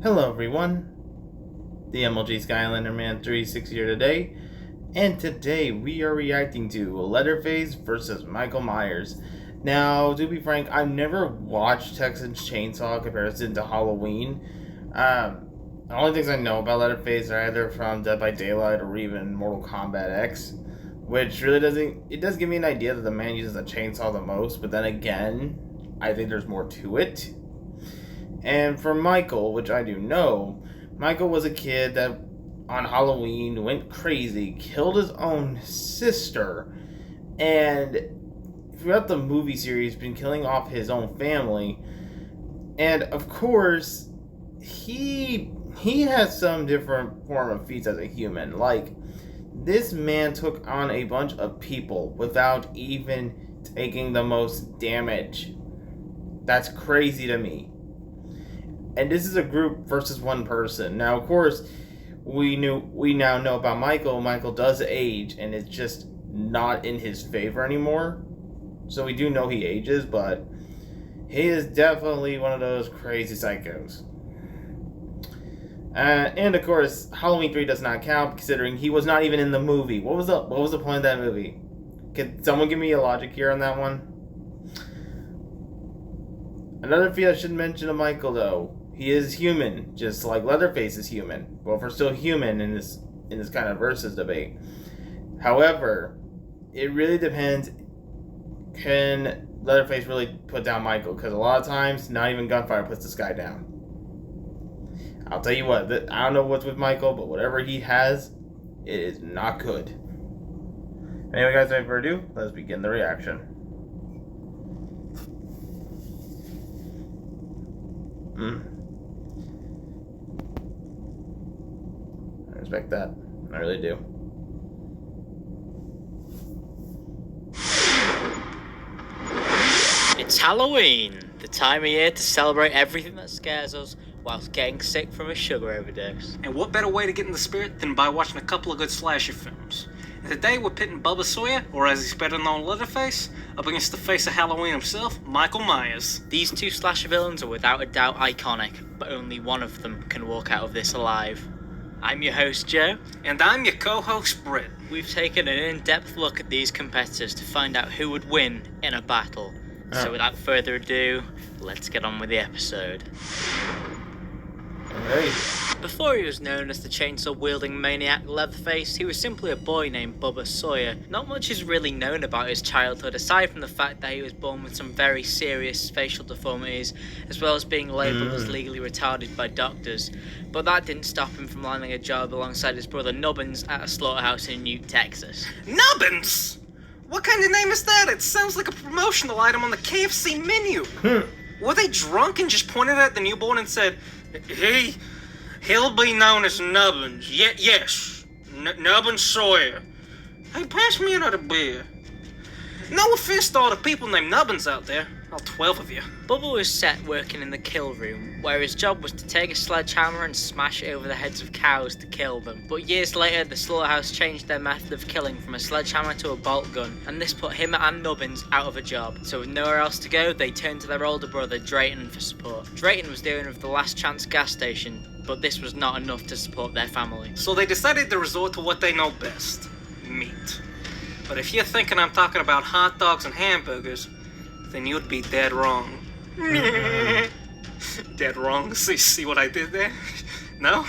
Hello everyone, the MLG Skylander Man 36 here today, and today we are reacting to Leatherface versus Michael Myers. Now, to be frank, I've never watched Texas Chainsaw comparison to Halloween. The only things I know about Leatherface are either from Dead by Daylight or even Mortal Kombat X, which really does give me an idea that the man uses a chainsaw the most, but then again, I think there's more to it. And for Michael, which I do know, Michael was a kid that on Halloween went crazy, killed his own sister, and throughout the movie series been killing off his own family. And of course, he has some different form of feats as a human. Like, this man took on a bunch of people without even taking the most damage. That's crazy to me. And this is a group versus one person. Now, of course, we now know about Michael. Michael does age, and it's just not in his favor anymore. So we do know he ages, but he is definitely one of those crazy psychos. And of course, Halloween 3 does not count, considering he was not even in the movie. What was the point of that movie? Can someone give me a logic here on that one? Another feat I should mention of Michael, though. He is human, just like Leatherface is human. Well, if we're still human in this kind of versus debate. However, it really depends. Can Leatherface really put down Michael? Because a lot of times, not even gunfire puts this guy down. I'll tell you what, I don't know what's with Michael, but whatever he has, it is not good. Anyway, guys, without further ado, let's begin the reaction. I respect that. I really do. It's Halloween, the time of year to celebrate everything that scares us whilst getting sick from a sugar overdose. And what better way to get in the spirit than by watching a couple of good slasher films? And today we're pitting Bubba Sawyer, or as he's better known, Leatherface, up against the face of Halloween himself, Michael Myers. These two slasher villains are without a doubt iconic, but only one of them can walk out of this alive. I'm your host, Joe. And I'm your co-host, Britt. We've taken an in-depth look at these competitors to find out who would win in a battle. So without further ado, let's get on with the episode. Hey. Before he was known as the chainsaw-wielding maniac Leatherface, he was simply a boy named Bubba Sawyer. Not much is really known about his childhood, aside from the fact that he was born with some very serious facial deformities, as well as being labelled as legally retarded by doctors. But that didn't stop him from landing a job alongside his brother Nubbins at a slaughterhouse in Newt, Texas. Nubbins? What kind of name is that? It sounds like a promotional item on the KFC menu. Were they drunk and just pointed at the newborn and said, "Hey, he'll be known as Nubbins. Yes, Nubbins Sawyer. Hey, pass me another beer." No offense to all the people named Nubbins out there. All 12 of you. Bubba was set working in the kill room, where his job was to take a sledgehammer and smash it over the heads of cows to kill them. But years later, the slaughterhouse changed their method of killing from a sledgehammer to a bolt gun, and this put him and Nubbins out of a job. So with nowhere else to go, they turned to their older brother, Drayton, for support. Drayton was the owner of the Last Chance gas station, but this was not enough to support their family. So they decided to resort to what they know best, meat. But if you're thinking I'm talking about hot dogs and hamburgers, then you'd be dead wrong. Dead wrong? See what I did there? No?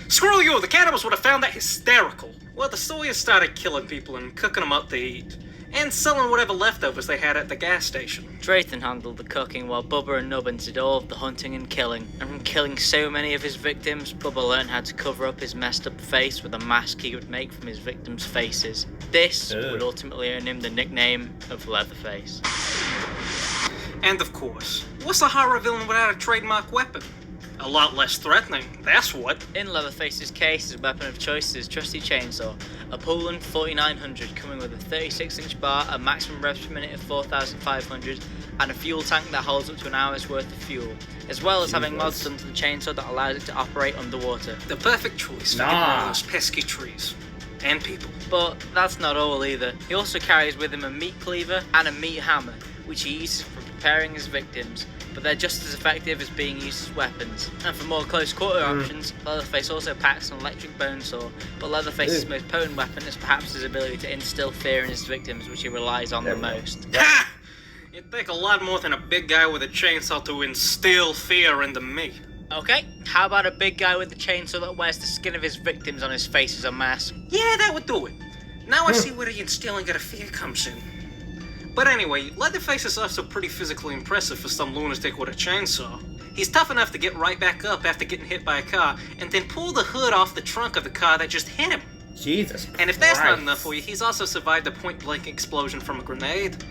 Screw you! The cannibals would have found that hysterical. Well, the Sawyers started killing people and cooking them up to eat, and selling whatever leftovers they had at the gas station. Drayton handled the cooking while Bubba and Nubbins did all of the hunting and killing. And from killing so many of his victims, Bubba learned how to cover up his messed up face with a mask he would make from his victims' faces. This would ultimately earn him the nickname of Leatherface. And of course, what's a horror villain without a trademark weapon? A lot less threatening, that's what. In Leatherface's case, his weapon of choice is his trusty chainsaw, a Poland 4900 coming with a 36-inch bar, a maximum revs per minute of 4,500, and a fuel tank that holds up to an hour's worth of fuel, as well as having mods done to the chainsaw that allows it to operate underwater. The perfect choice for getting rid of those pesky trees. And people. But that's not all either. He also carries with him a meat cleaver and a meat hammer, which he uses for preparing his victims, but they're just as effective as being used as weapons. And for more close-quarter options, Leatherface also packs an electric bone saw, but Leatherface's most potent weapon is perhaps his ability to instill fear in his victims, which he relies on the most. Ha! It'd take a lot more than a big guy with a chainsaw to instill fear into me. Okay, how about a big guy with a chainsaw that wears the skin of his victims on his face as a mask? Yeah, that would do it. Now I see where the instilling of fear comes in. But anyway, Leatherface is also pretty physically impressive for some lunatic with a chainsaw. He's tough enough to get right back up after getting hit by a car, and then pull the hood off the trunk of the car that just hit him. Jesus Christ. And if that's not enough for you, he's also survived a point-blank explosion from a grenade,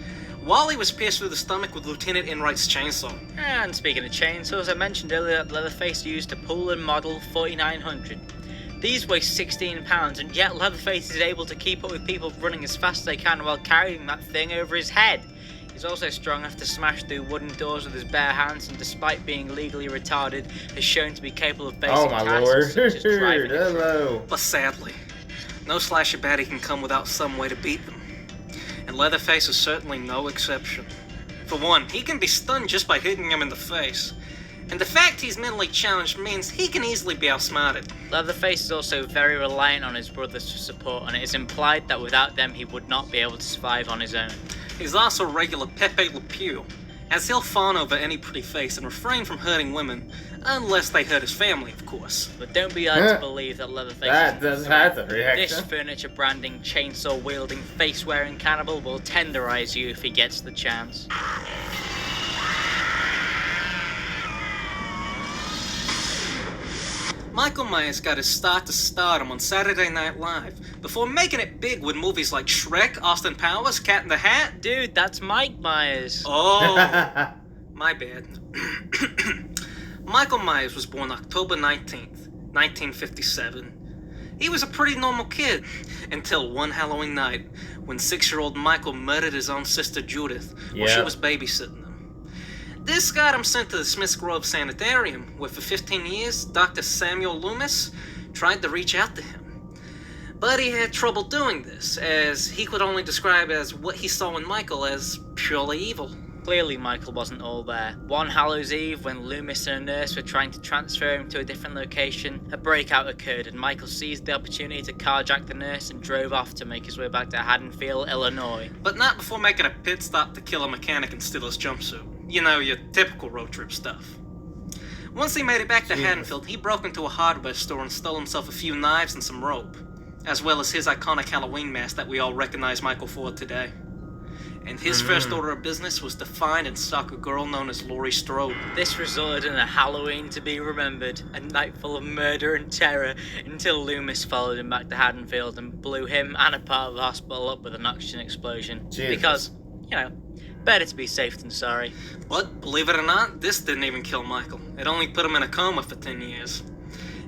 while he was pierced through the stomach with Lieutenant Enright's chainsaw. And speaking of chainsaws, I mentioned earlier that Leatherface used a Poland model 4900. These weigh 16 pounds, and yet Leatherface is able to keep up with people running as fast as they can while carrying that thing over his head. He's also strong enough to smash through wooden doors with his bare hands, and despite being legally retarded, is shown to be capable of basic tasks such as driving. Hello. But sadly, no slasher baddie can come without some way to beat them. And Leatherface is certainly no exception. For one, he can be stunned just by hitting him in the face. And the fact he's mentally challenged means he can easily be outsmarted. Leatherface is also very reliant on his brothers for support, and it is implied that without them he would not be able to survive on his own. He's also regular Pepe Le Pew, as he'll fawn over any pretty face and refrain from hurting women, unless they hurt his family, of course. But don't be led to believe that Leatherface That does have the this reaction. furniture branding, chainsaw wielding, face wearing cannibal will tenderize you if he gets the chance. Michael Myers got his start to stardom on Saturday Night Live, before making it big with movies like Shrek, Austin Powers, Cat in the Hat. Dude, that's Mike Myers. Oh, my bad. Michael Myers was born October 19th, 1957. He was a pretty normal kid, until one Halloween night, when 6-year-old Michael murdered his own sister Judith while she Yep. was babysitting him. This got him sent to the Smiths Grove Sanitarium, where for 15 years, Dr. Samuel Loomis tried to reach out to him. But he had trouble doing this, as he could only describe as what he saw in Michael as purely evil. Clearly, Michael wasn't all there. One Hallows Eve, when Loomis and a nurse were trying to transfer him to a different location, a breakout occurred, and Michael seized the opportunity to carjack the nurse and drove off to make his way back to Haddonfield, Illinois. But not before making a pit stop to kill a mechanic and steal his jumpsuit. You know, your typical road trip stuff. Once he made it back to Haddonfield, he broke into a hardware store and stole himself a few knives and some rope, as well as his iconic Halloween mask that we all recognize Michael for today. And his first order of business was to find and stalk a girl known as Laurie Strode. This resulted in a Halloween to be remembered, a night full of murder and terror, until Loomis followed him back to Haddonfield and blew him and a part of the hospital up with an oxygen explosion. Jesus. Because, you know, better to be safe than sorry. But, believe it or not, this didn't even kill Michael. It only put him in a coma for 10 years.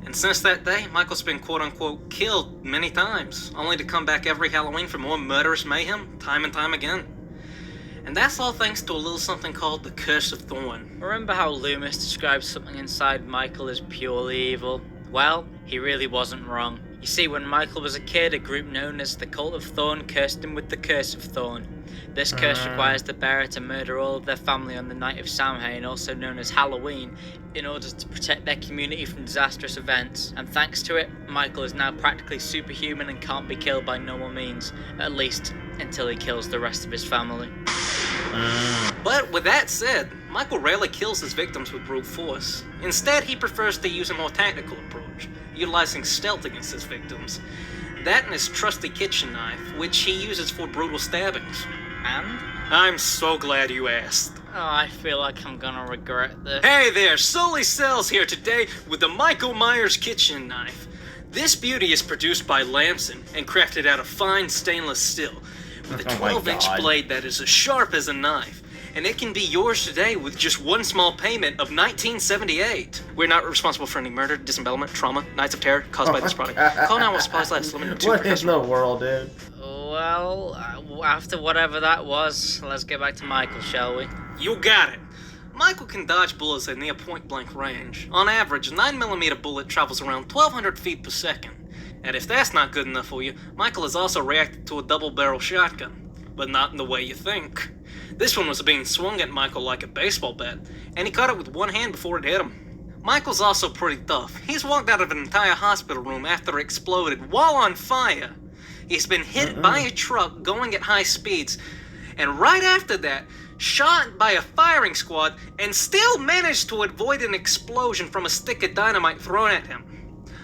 And since that day, Michael's been quote-unquote killed many times, only to come back every Halloween for more murderous mayhem, time and time again. And that's all thanks to a little something called the Curse of Thorn. Remember how Loomis described something inside Michael as purely evil? Well, he really wasn't wrong. You see, when Michael was a kid, a group known as the Cult of Thorn cursed him with the Curse of Thorn. This curse requires the bearer to murder all of their family on the night of Samhain, also known as Halloween, in order to protect their community from disastrous events. And thanks to it, Michael is now practically superhuman and can't be killed by normal means, at least until he kills the rest of his family. But with that said, Michael rarely kills his victims with brute force. Instead, he prefers to use a more tactical approach, utilizing stealth against his victims. That and his trusty kitchen knife, which he uses for brutal stabbings. And? I'm so glad you asked. Oh, I feel like I'm gonna regret this. Hey there, Sully Sells here today with the Michael Myers kitchen knife. This beauty is produced by Lamson and crafted out of fine stainless steel, with a Oh my 12-inch God. blade that is as sharp as a knife. And it can be yours today with just one small payment of $19.78. We're not responsible for any murder, disembowelment, trauma, nights of terror caused by this product. Call now while supplies last. Limited to What per in customer. the world, dude? Well, after whatever that was, let's get back to Michael, shall we? You got it. Michael can dodge bullets at near point-blank range. On average, a 9mm bullet travels around 1,200 feet per second. And if that's not good enough for you, Michael has also reacted to a double-barrel shotgun. But not in the way you think. This one was being swung at Michael like a baseball bat, and he caught it with one hand before it hit him. Michael's also pretty tough. He's walked out of an entire hospital room after it exploded while on fire. He's been hit by a truck going at high speeds, and right after that, shot by a firing squad, and still managed to avoid an explosion from a stick of dynamite thrown at him.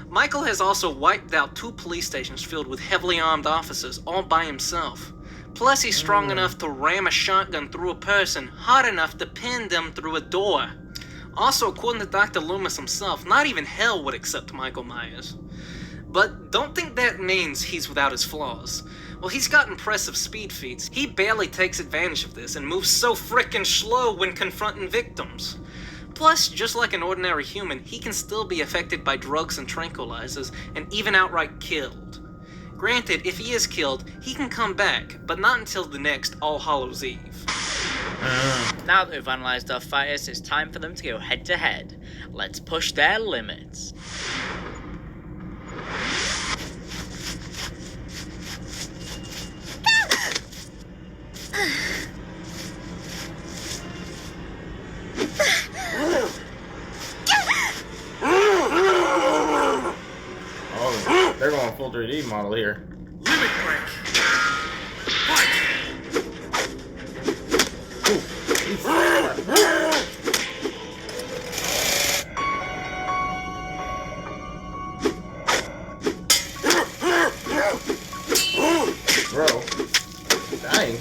Michael has also wiped out 2 police stations filled with heavily armed officers all by himself. Plus, he's strong enough to ram a shotgun through a person hard enough to pin them through a door. Also, according to Dr. Loomis himself, not even hell would accept Michael Myers. But don't think that means he's without his flaws. Well, he's got impressive speed feats. He barely takes advantage of this and moves so frickin' slow when confronting victims. Plus, just like an ordinary human, he can still be affected by drugs and tranquilizers and even outright killed. Granted, if he is killed, he can come back, but not until the next All Hallows Eve. Now that we've analysed our fighters, it's time for them to go head to head. Let's push their limits. Oh, they're going full 3D model here. Limit break. Fight. Bro, dying.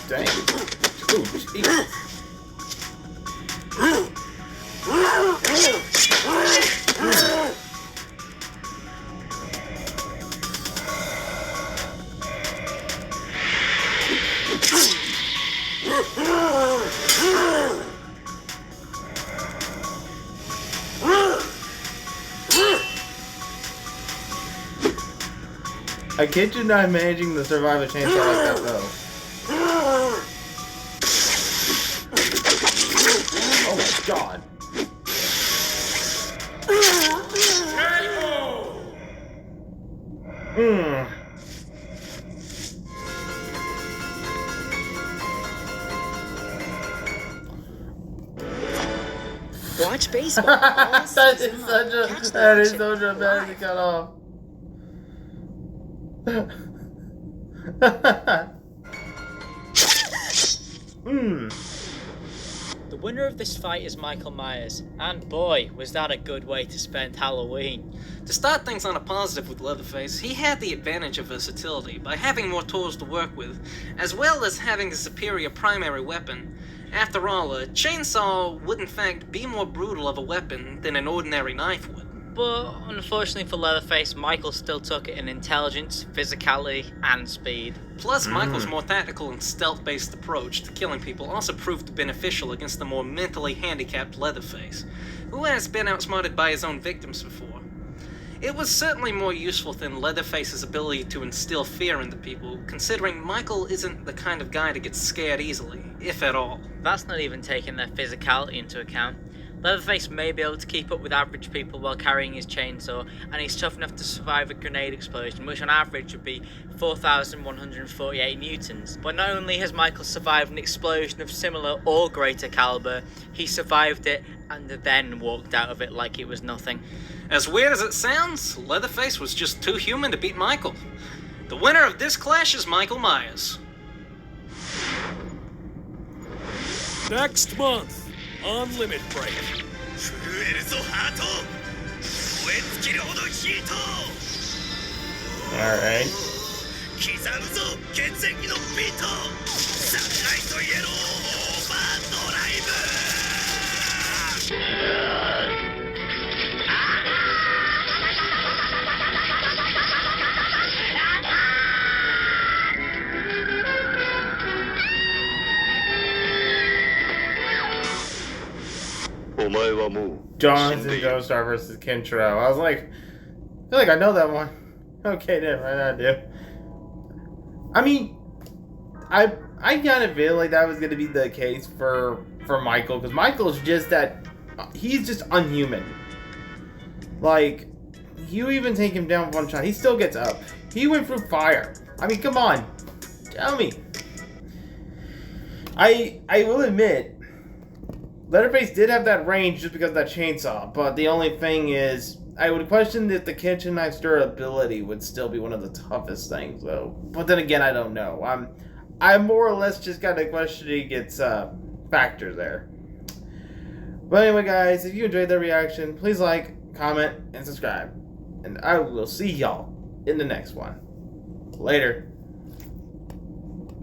Dang. Ooh, jeez. I kid you not, managing to survive a chainsaw like that though. Oh my god. Watch baseball. That is so dramatic to cut off. The winner of this fight is Michael Myers, and boy, was that a good way to spend Halloween. To start things on a positive with Leatherface, he had the advantage of versatility by having more tools to work with, as well as having a superior primary weapon. After all, a chainsaw would in fact be more brutal of a weapon than an ordinary knife would. But unfortunately for Leatherface, Michael still took it in intelligence, physicality, and speed. Plus, Michael's more tactical and stealth-based approach to killing people also proved beneficial against the more mentally handicapped Leatherface, who has been outsmarted by his own victims before. It was certainly more useful than Leatherface's ability to instill fear into people, considering Michael isn't the kind of guy to get scared easily, if at all. That's not even taking their physicality into account. Leatherface may be able to keep up with average people while carrying his chainsaw, and he's tough enough to survive a grenade explosion, which on average would be 4,148 newtons. But not only has Michael survived an explosion of similar or greater caliber, he survived it and then walked out of it like it was nothing. As weird as it sounds, Leatherface was just too human to beat Michael. The winner of this clash is Michael Myers. Next month on Limit Break. 震えるぞハート燃え尽きるほどヒート Alright. 刻むぞ血液のビートサンライトイエローオーバードライブお前はもう Johnson Joestar versus Kentrell. I was like, I feel like I know that one. Okay, never mind, I do. I mean, I kind of feel like that was gonna be the case for Michael, because Michael's just that he's just unhuman. Like, you even take him down with one shot, he still gets up. He went through fire. I mean, come on. Tell me. I will admit, Leatherface did have that range just because of that chainsaw, but the only thing is, I would question if the kitchen knife's durability would still be one of the toughest things, though. But then again, I don't know. I'm more or less just kind of questioning its factor there. But anyway, guys, if you enjoyed the reaction, please like, comment, and subscribe. And I will see y'all in the next one. Later.